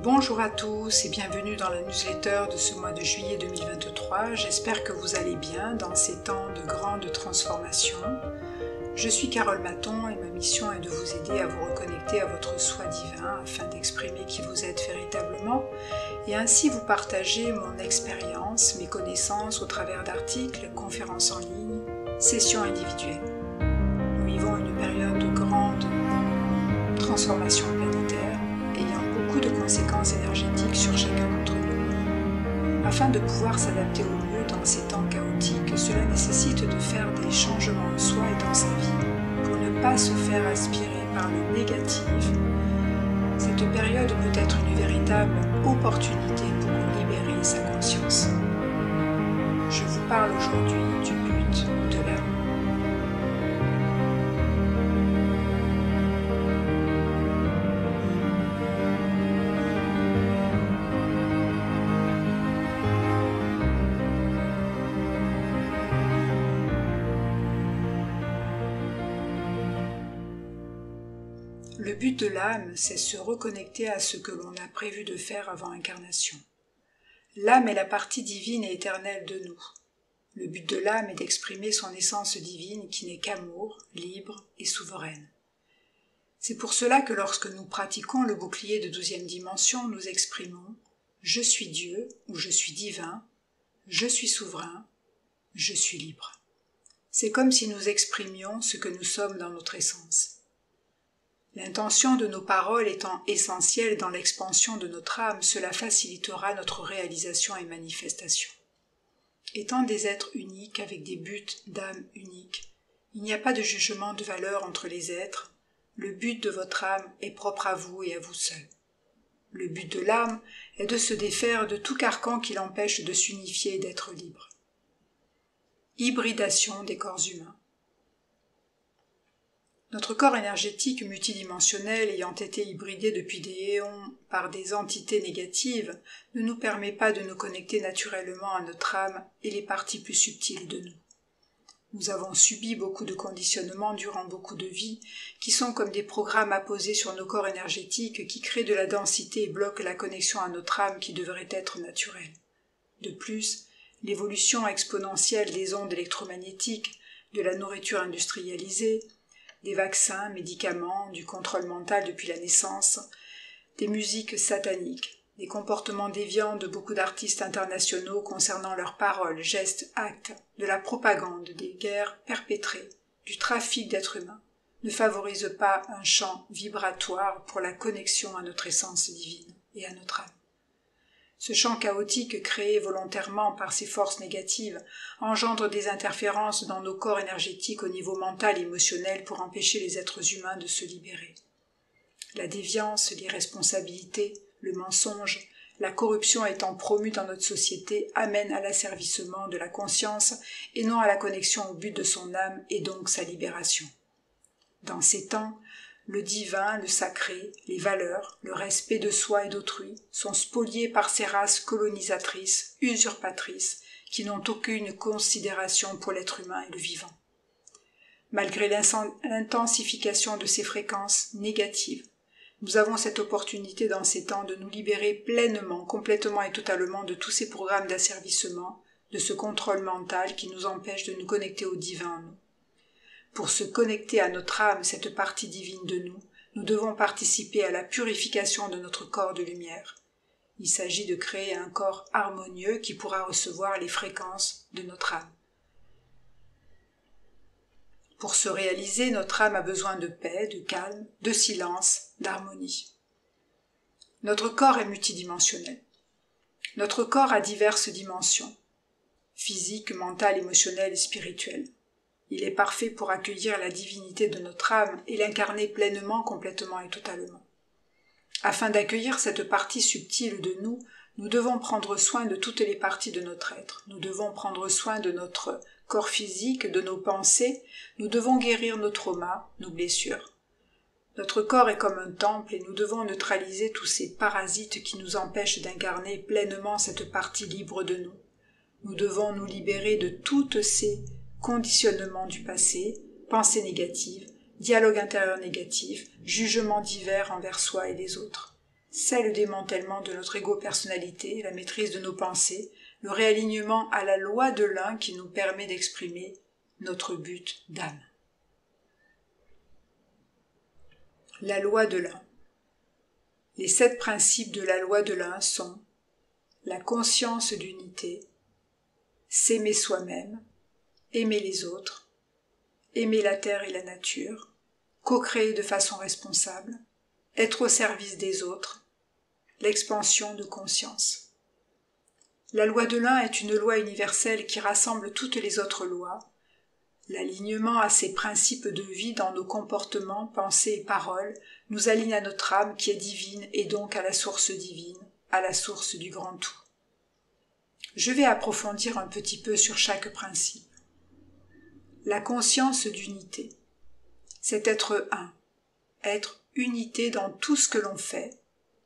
Bonjour à tous et bienvenue dans la newsletter de ce mois de juillet 2023. J'espère que vous allez bien dans ces temps de grande transformation. Je suis Carole Maton et ma mission est de vous aider à vous reconnecter à votre soi divin afin d'exprimer qui vous êtes véritablement et ainsi vous partager mon expérience, mes connaissances au travers d'articles, conférences en ligne, sessions individuelles. Nous vivons une période de grande transformation planétaire ayant beaucoup de conséquences énergétiques sur chacun d'entre nous. Afin de pouvoir s'adapter au mieux dans ces temps chaotiques, cela nécessite de faire des changements en soi et dans sa vie pour ne pas se faire aspirer par le négatif. Cette période peut être une véritable opportunité pour libérer sa conscience. Je vous parle aujourd'hui du but de l'âme. Le but de l'âme, c'est se reconnecter à ce que l'on a prévu de faire avant incarnation. L'âme est la partie divine et éternelle de nous. Le but de l'âme est d'exprimer son essence divine qui n'est qu'amour, libre et souveraine. C'est pour cela que lorsque nous pratiquons le bouclier de 12e dimension, nous exprimons « Je suis Dieu » ou « Je suis divin »,« Je suis souverain »,« Je suis libre ». C'est comme si nous exprimions ce que nous sommes dans notre essence. L'intention de nos paroles étant essentielle dans l'expansion de notre âme, cela facilitera notre réalisation et manifestation. Étant des êtres uniques avec des buts d'âme uniques, il n'y a pas de jugement de valeur entre les êtres, le but de votre âme est propre à vous et à vous seul. Le but de l'âme est de se défaire de tout carcan qui l'empêche de s'unifier et d'être libre. Hybridation des corps humains. Notre corps énergétique multidimensionnel ayant été hybridé depuis des éons par des entités négatives ne nous permet pas de nous connecter naturellement à notre âme et les parties plus subtiles de nous. Nous avons subi beaucoup de conditionnements durant beaucoup de vies qui sont comme des programmes apposés sur nos corps énergétiques qui créent de la densité et bloquent la connexion à notre âme qui devrait être naturelle. De plus, l'évolution exponentielle des ondes électromagnétiques, de la nourriture industrialisée, des vaccins, médicaments, du contrôle mental depuis la naissance, des musiques sataniques, des comportements déviants de beaucoup d'artistes internationaux concernant leurs paroles, gestes, actes, de la propagande, des guerres perpétrées, du trafic d'êtres humains, ne favorisent pas un champ vibratoire pour la connexion à notre essence divine et à notre âme. Ce champ chaotique créé volontairement par ces forces négatives engendre des interférences dans nos corps énergétiques au niveau mental et émotionnel pour empêcher les êtres humains de se libérer. La déviance, l'irresponsabilité, le mensonge, la corruption étant promue dans notre société amènent à l'asservissement de la conscience et non à la connexion au but de son âme et donc sa libération. Dans ces temps, le divin, le sacré, les valeurs, le respect de soi et d'autrui sont spoliés par ces races colonisatrices, usurpatrices, qui n'ont aucune considération pour l'être humain et le vivant. Malgré l'intensification de ces fréquences négatives, nous avons cette opportunité dans ces temps de nous libérer pleinement, complètement et totalement de tous ces programmes d'asservissement, de ce contrôle mental qui nous empêche de nous connecter au divin en nous. Pour se connecter à notre âme, cette partie divine de nous, nous devons participer à la purification de notre corps de lumière. Il s'agit de créer un corps harmonieux qui pourra recevoir les fréquences de notre âme. Pour se réaliser, notre âme a besoin de paix, de calme, de silence, d'harmonie. Notre corps est multidimensionnel. Notre corps a diverses dimensions, physique, mentale, émotionnelle et spirituelle. Il est parfait pour accueillir la divinité de notre âme et l'incarner pleinement, complètement et totalement. Afin d'accueillir cette partie subtile de nous, nous devons prendre soin de toutes les parties de notre être. Nous devons prendre soin de notre corps physique, de nos pensées. Nous devons guérir nos traumas, nos blessures. Notre corps est comme un temple et nous devons neutraliser tous ces parasites qui nous empêchent d'incarner pleinement cette partie libre de nous. Nous devons nous libérer de toutes ces conditionnements du passé, pensées négatives, dialogue intérieur négatif, jugements divers envers soi et les autres. c'est le démantèlement de notre égo-personnalité, la maîtrise de nos pensées, le réalignement à la loi de l'un qui nous permet d'exprimer notre but d'âme. La loi de l'un. Les 7 principes de la loi de l'un sont la conscience d'unité, s'aimer soi-même, aimer les autres, aimer la terre et la nature, co-créer de façon responsable, être au service des autres, l'expansion de conscience. La loi de l'un est une loi universelle qui rassemble toutes les autres lois. L'alignement à ces principes de vie dans nos comportements, pensées et paroles nous aligne à notre âme qui est divine et donc à la source divine, à la source du grand tout. Je vais approfondir un petit peu sur chaque principe. La conscience d'unité, c'est être un, être unité dans tout ce que l'on fait,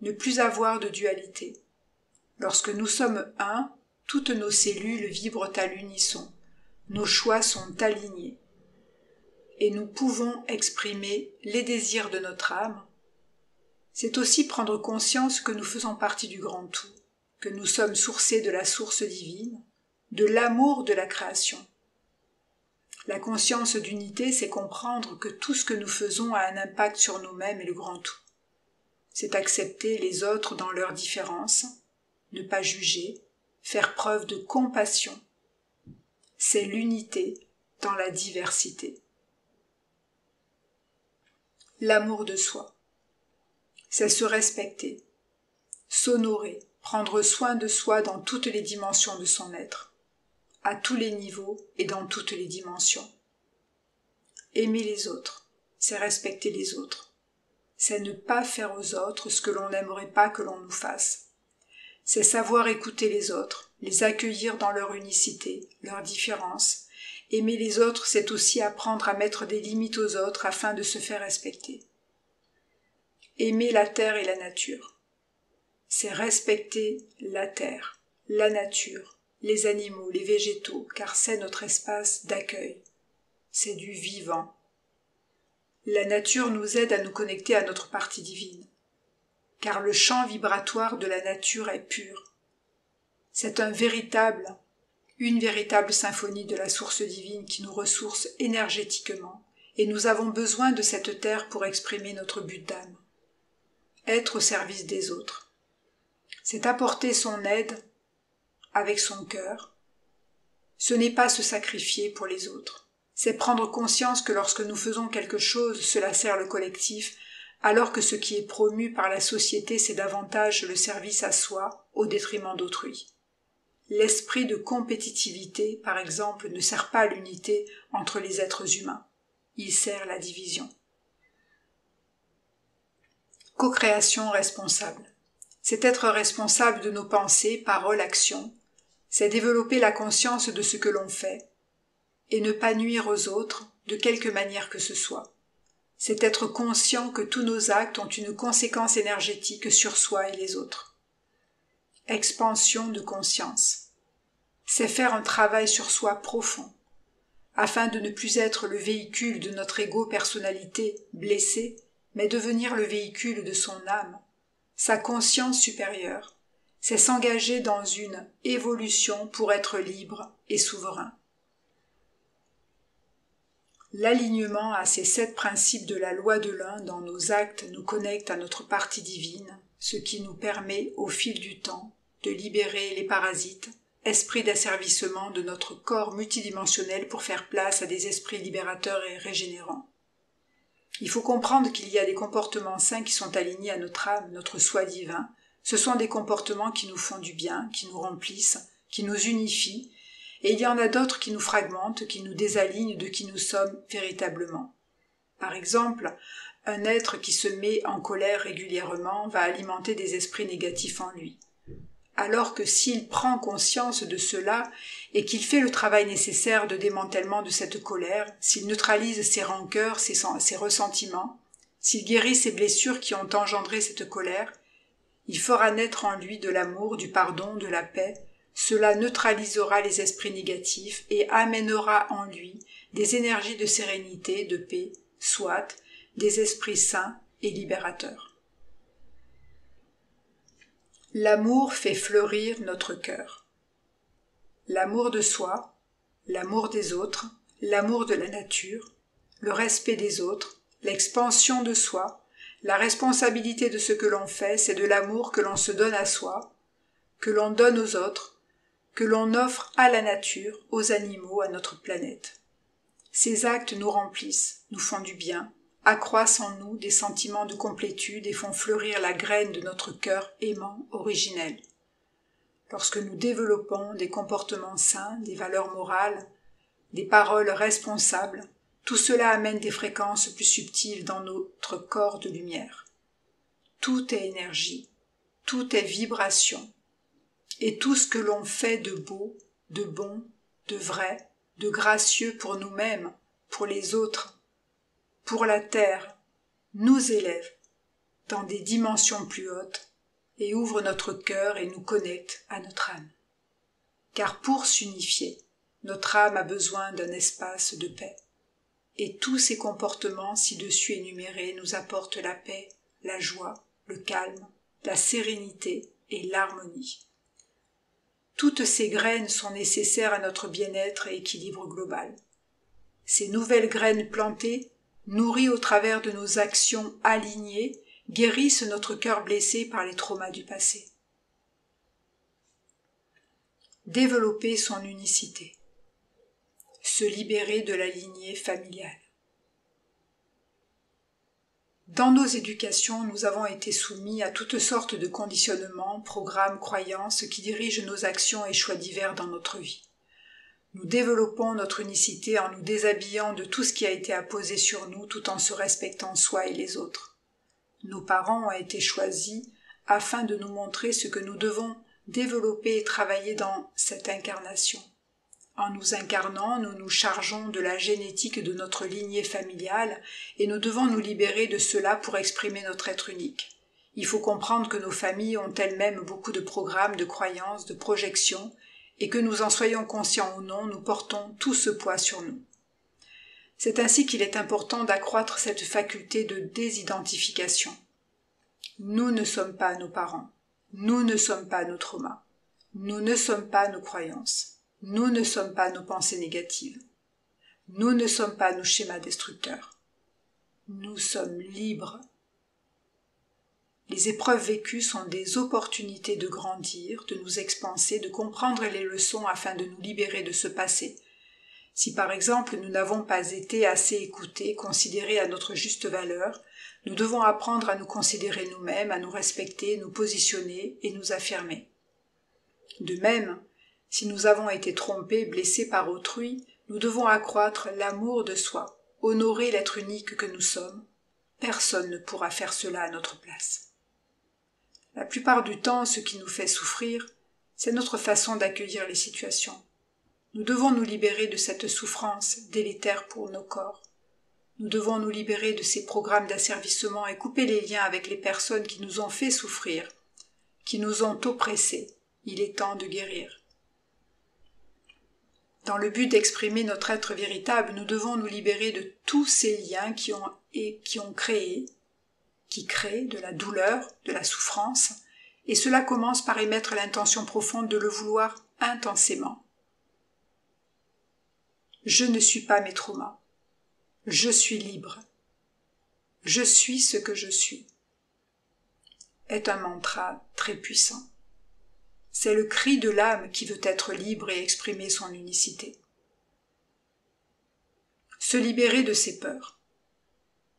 ne plus avoir de dualité. Lorsque nous sommes un, toutes nos cellules vibrent à l'unisson, nos choix sont alignés, et nous pouvons exprimer les désirs de notre âme. C'est aussi prendre conscience que nous faisons partie du grand tout, que nous sommes sourcés de la source divine, de l'amour de la création. La conscience d'unité, c'est comprendre que tout ce que nous faisons a un impact sur nous-mêmes et le grand tout. C'est accepter les autres dans leurs différences, ne pas juger, faire preuve de compassion. C'est l'unité dans la diversité. L'amour de soi, c'est se respecter, s'honorer, prendre soin de soi dans toutes les dimensions de son être, à tous les niveaux et dans toutes les dimensions. Aimer les autres, c'est respecter les autres. C'est ne pas faire aux autres ce que l'on n'aimerait pas que l'on nous fasse. C'est savoir écouter les autres, les accueillir dans leur unicité, leurs différences. Aimer les autres, c'est aussi apprendre à mettre des limites aux autres afin de se faire respecter. Aimer la terre et la nature, c'est respecter la terre, la nature, les animaux, les végétaux, car c'est notre espace d'accueil. C'est du vivant. La nature nous aide à nous connecter à notre partie divine, car le champ vibratoire de la nature est pur. C'est une véritable symphonie de la source divine qui nous ressource énergétiquement, et nous avons besoin de cette terre pour exprimer notre but d'âme. Être au service des autres, c'est apporter son aide avec son cœur. Ce n'est pas se sacrifier pour les autres. C'est prendre conscience que lorsque nous faisons quelque chose, cela sert le collectif, alors que ce qui est promu par la société, c'est davantage le service à soi au détriment d'autrui. L'esprit de compétitivité, par exemple, ne sert pas à l'unité entre les êtres humains. Il sert la division. Co-création responsable. C'est être responsable de nos pensées, paroles, actions. C'est développer la conscience de ce que l'on fait et ne pas nuire aux autres de quelque manière que ce soit. C'est être conscient que tous nos actes ont une conséquence énergétique sur soi et les autres. Expansion de conscience. C'est faire un travail sur soi profond, afin de ne plus être le véhicule de notre égo-personnalité blessée, mais devenir le véhicule de son âme, sa conscience supérieure. C'est s'engager dans une évolution pour être libre et souverain. L'alignement à ces 7 principes de la loi de l'un dans nos actes nous connecte à notre partie divine, ce qui nous permet, au fil du temps, de libérer les parasites, esprits d'asservissement de notre corps multidimensionnel pour faire place à des esprits libérateurs et régénérants. Il faut comprendre qu'il y a des comportements sains qui sont alignés à notre âme, notre soi divin. Ce sont des comportements qui nous font du bien, qui nous remplissent, qui nous unifient, et il y en a d'autres qui nous fragmentent, qui nous désalignent de qui nous sommes véritablement. Par exemple, un être qui se met en colère régulièrement va alimenter des esprits négatifs en lui. Alors que s'il prend conscience de cela et qu'il fait le travail nécessaire de démantèlement de cette colère, s'il neutralise ses rancœurs, ses ressentiments, s'il guérit ses blessures qui ont engendré cette colère, il fera naître en lui de l'amour, du pardon, de la paix. Cela neutralisera les esprits négatifs et amènera en lui des énergies de sérénité, de paix, soit des esprits sains et libérateurs. L'amour fait fleurir notre cœur. L'amour de soi, l'amour des autres, l'amour de la nature, le respect des autres, l'expansion de soi, la responsabilité de ce que l'on fait, c'est de l'amour que l'on se donne à soi, que l'on donne aux autres, que l'on offre à la nature, aux animaux, à notre planète. Ces actes nous remplissent, nous font du bien, accroissent en nous des sentiments de complétude et font fleurir la graine de notre cœur aimant originel. Lorsque nous développons des comportements sains, des valeurs morales, des paroles responsables, tout cela amène des fréquences plus subtiles dans notre corps de lumière. Tout est énergie, tout est vibration, et tout ce que l'on fait de beau, de bon, de vrai, de gracieux pour nous-mêmes, pour les autres, pour la terre, nous élève dans des dimensions plus hautes et ouvre notre cœur et nous connecte à notre âme. Car pour s'unifier, notre âme a besoin d'un espace de paix. Et tous ces comportements ci-dessus énumérés nous apportent la paix, la joie, le calme, la sérénité et l'harmonie. Toutes ces graines sont nécessaires à notre bien-être et équilibre global. Ces nouvelles graines plantées, nourries au travers de nos actions alignées, guérissent notre cœur blessé par les traumas du passé. Développer son unicité. Se libérer de la lignée familiale. Dans nos éducations, nous avons été soumis à toutes sortes de conditionnements, programmes, croyances qui dirigent nos actions et choix divers dans notre vie. Nous développons notre unicité en nous déshabillant de tout ce qui a été apposé sur nous tout en se respectant soi et les autres. Nos parents ont été choisis afin de nous montrer ce que nous devons développer et travailler dans cette incarnation. En nous incarnant, nous nous chargeons de la génétique de notre lignée familiale et nous devons nous libérer de cela pour exprimer notre être unique. Il faut comprendre que nos familles ont elles-mêmes beaucoup de programmes, de croyances, de projections et que nous en soyons conscients ou non, nous portons tout ce poids sur nous. C'est ainsi qu'il est important d'accroître cette faculté de désidentification. Nous ne sommes pas nos parents, nous ne sommes pas nos traumas, nous ne sommes pas nos croyances. Nous ne sommes pas nos pensées négatives. Nous ne sommes pas nos schémas destructeurs. Nous sommes libres. Les épreuves vécues sont des opportunités de grandir, de nous expanser, de comprendre les leçons afin de nous libérer de ce passé. Si par exemple nous n'avons pas été assez écoutés, considérés à notre juste valeur, nous devons apprendre à nous considérer nous-mêmes, à nous respecter, nous positionner et nous affirmer. De même, si nous avons été trompés, blessés par autrui, nous devons accroître l'amour de soi, honorer l'être unique que nous sommes. Personne ne pourra faire cela à notre place. La plupart du temps, ce qui nous fait souffrir, c'est notre façon d'accueillir les situations. Nous devons nous libérer de cette souffrance délétère pour nos corps. Nous devons nous libérer de ces programmes d'asservissement et couper les liens avec les personnes qui nous ont fait souffrir, qui nous ont oppressés. Il est temps de guérir. Dans le but d'exprimer notre être véritable, nous devons nous libérer de tous ces liens qui créent de la douleur, de la souffrance, et cela commence par émettre l'intention profonde de le vouloir intensément. Je ne suis pas mes traumas. Je suis libre. Je suis ce que je suis. Est un mantra très puissant. C'est le cri de l'âme qui veut être libre et exprimer son unicité. Se libérer de ses peurs.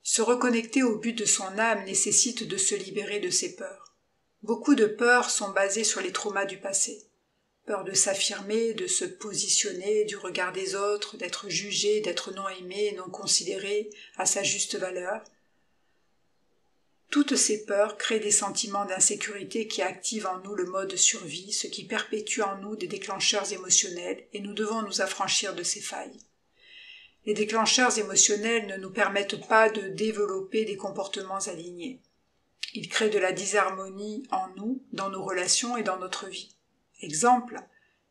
Se reconnecter au but de son âme nécessite de se libérer de ses peurs. Beaucoup de peurs sont basées sur les traumas du passé. Peur de s'affirmer, de se positionner, du regard des autres, d'être jugé, d'être non aimé, non considéré à sa juste valeur. Toutes ces peurs créent des sentiments d'insécurité qui activent en nous le mode survie, ce qui perpétue en nous des déclencheurs émotionnels, et nous devons nous affranchir de ces failles. Les déclencheurs émotionnels ne nous permettent pas de développer des comportements alignés. Ils créent de la disharmonie en nous, dans nos relations et dans notre vie. Exemple,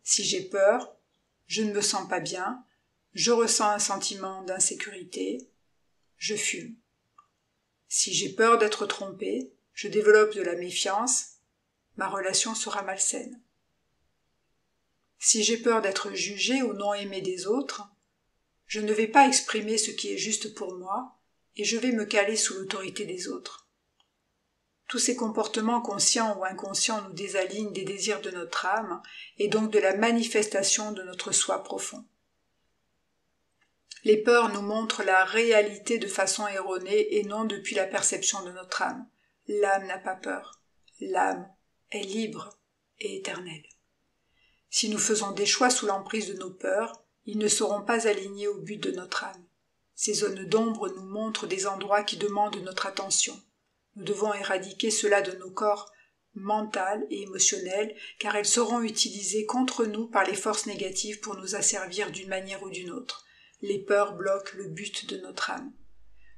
si j'ai peur, je ne me sens pas bien, je ressens un sentiment d'insécurité, je fume. Si j'ai peur d'être trompé, je développe de la méfiance, ma relation sera malsaine. Si j'ai peur d'être jugé ou non aimé des autres, je ne vais pas exprimer ce qui est juste pour moi et je vais me caler sous l'autorité des autres. Tous ces comportements conscients ou inconscients nous désalignent des désirs de notre âme et donc de la manifestation de notre soi profond. Les peurs nous montrent la réalité de façon erronée et non depuis la perception de notre âme. L'âme n'a pas peur. L'âme est libre et éternelle. Si nous faisons des choix sous l'emprise de nos peurs, ils ne seront pas alignés au but de notre âme. Ces zones d'ombre nous montrent des endroits qui demandent notre attention. Nous devons éradiquer cela de nos corps mental et émotionnels, car elles seront utilisées contre nous par les forces négatives pour nous asservir d'une manière ou d'une autre. Les peurs bloquent le but de notre âme.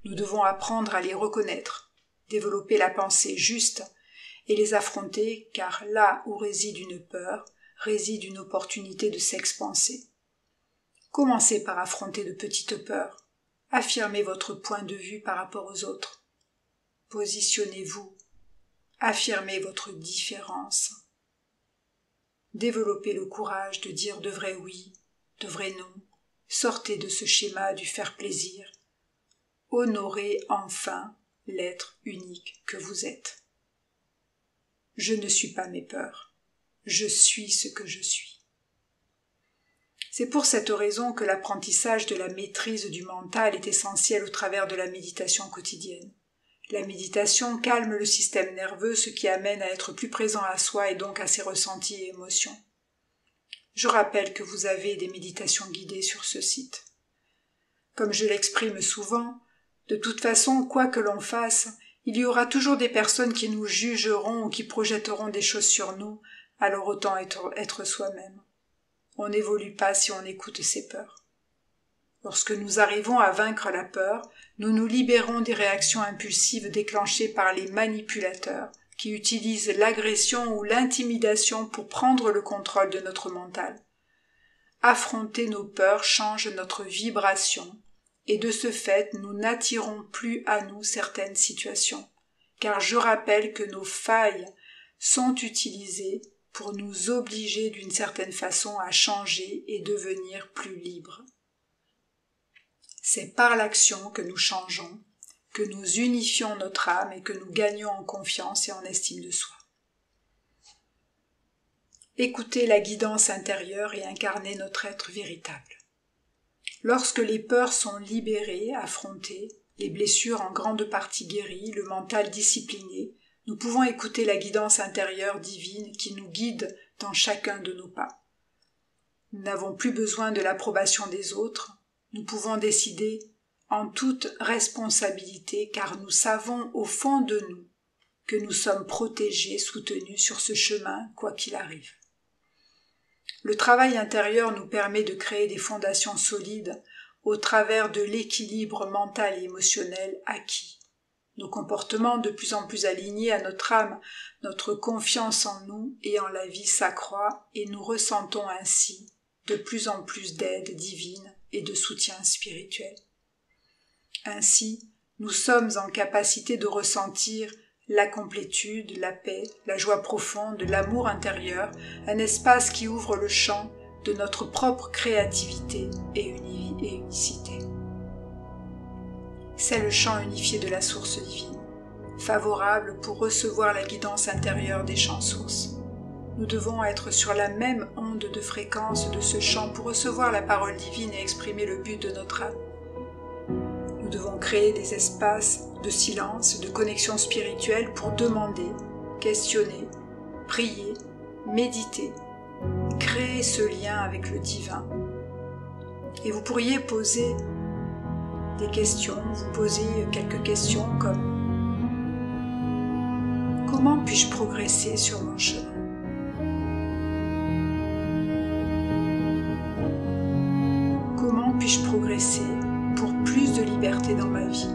Nous devons apprendre à les reconnaître, développer la pensée juste et les affronter, car là où réside une peur, réside une opportunité de s'expanser. Commencez par affronter de petites peurs. Affirmez votre point de vue par rapport aux autres. Positionnez-vous. Affirmez votre différence. Développez le courage de dire de vrais oui, de vrais non. Sortez de ce schéma du faire plaisir. Honorez enfin l'être unique que vous êtes. Je ne suis pas mes peurs. Je suis ce que je suis. C'est pour cette raison que l'apprentissage de la maîtrise du mental est essentiel au travers de la méditation quotidienne. La méditation calme le système nerveux, ce qui amène à être plus présent à soi et donc à ses ressentis et émotions. Je rappelle que vous avez des méditations guidées sur ce site. Comme je l'exprime souvent, de toute façon, quoi que l'on fasse, il y aura toujours des personnes qui nous jugeront ou qui projetteront des choses sur nous, alors autant être soi-même. On n'évolue pas si on écoute ses peurs. Lorsque nous arrivons à vaincre la peur, nous nous libérons des réactions impulsives déclenchées par les manipulateurs qui utilisent l'agression ou l'intimidation pour prendre le contrôle de notre mental. Affronter nos peurs change notre vibration et de ce fait, nous n'attirons plus à nous certaines situations, car je rappelle que nos failles sont utilisées pour nous obliger d'une certaine façon à changer et devenir plus libres. C'est par l'action que nous changeons, que nous unifions notre âme et que nous gagnons en confiance et en estime de soi. Écoutez la guidance intérieure et incarnez notre être véritable. Lorsque les peurs sont libérées, affrontées, les blessures en grande partie guéries, le mental discipliné, nous pouvons écouter la guidance intérieure divine qui nous guide dans chacun de nos pas. Nous n'avons plus besoin de l'approbation des autres, nous pouvons décider en toute responsabilité car nous savons au fond de nous que nous sommes protégés, soutenus sur ce chemin quoi qu'il arrive. Le travail intérieur nous permet de créer des fondations solides au travers de l'équilibre mental et émotionnel acquis. Nos comportements de plus en plus alignés à notre âme, notre confiance en nous et en la vie s'accroît et nous ressentons ainsi de plus en plus d'aide divine et de soutien spirituel. Ainsi, nous sommes en capacité de ressentir la complétude, la paix, la joie profonde, l'amour intérieur, un espace qui ouvre le champ de notre propre créativité et unicité. C'est le champ unifié de la source divine, favorable pour recevoir la guidance intérieure des champs sources. Nous devons être sur la même onde de fréquence de ce champ pour recevoir la parole divine et exprimer le but de notre âme. Nous devons créer des espaces de silence, de connexion spirituelle pour demander, questionner, prier, méditer, créer ce lien avec le divin. Et vous pourriez poser des questions, vous poser quelques questions comme « Comment puis-je progresser sur mon chemin ?» Comment puis-je progresser pour plus de liberté dans ma vie?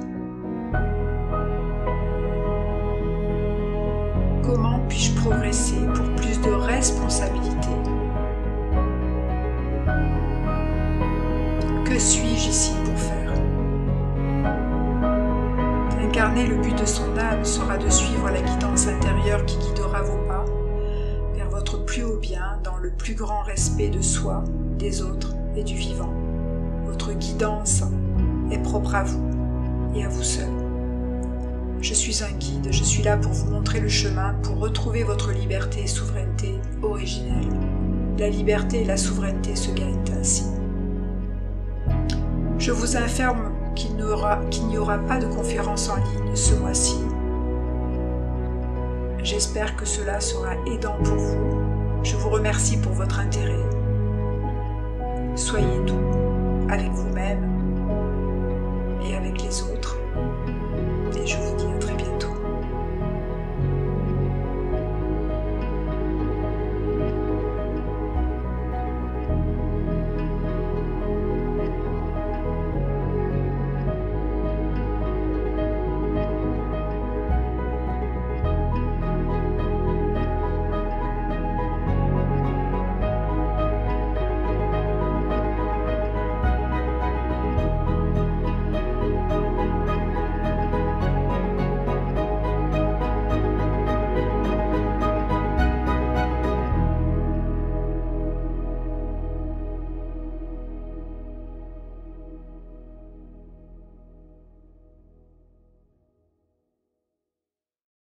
Comment puis-je progresser pour plus de responsabilité? Que suis-je ici pour faire? Incarner le but de son âme sera de suivre la guidance intérieure qui guidera vos pas, votre plus haut bien dans le plus grand respect de soi, des autres et du vivant. Votre guidance est propre à vous et à vous seul. Je suis un guide, je suis là pour vous montrer le chemin, pour retrouver votre liberté et souveraineté originelle. La liberté et la souveraineté se gagnent ainsi. Je vous informe qu'il n'y aura pas de conférence en ligne ce mois-ci. J'espère que cela sera aidant pour vous. Je vous remercie pour votre intérêt. Soyez doux avec vous-même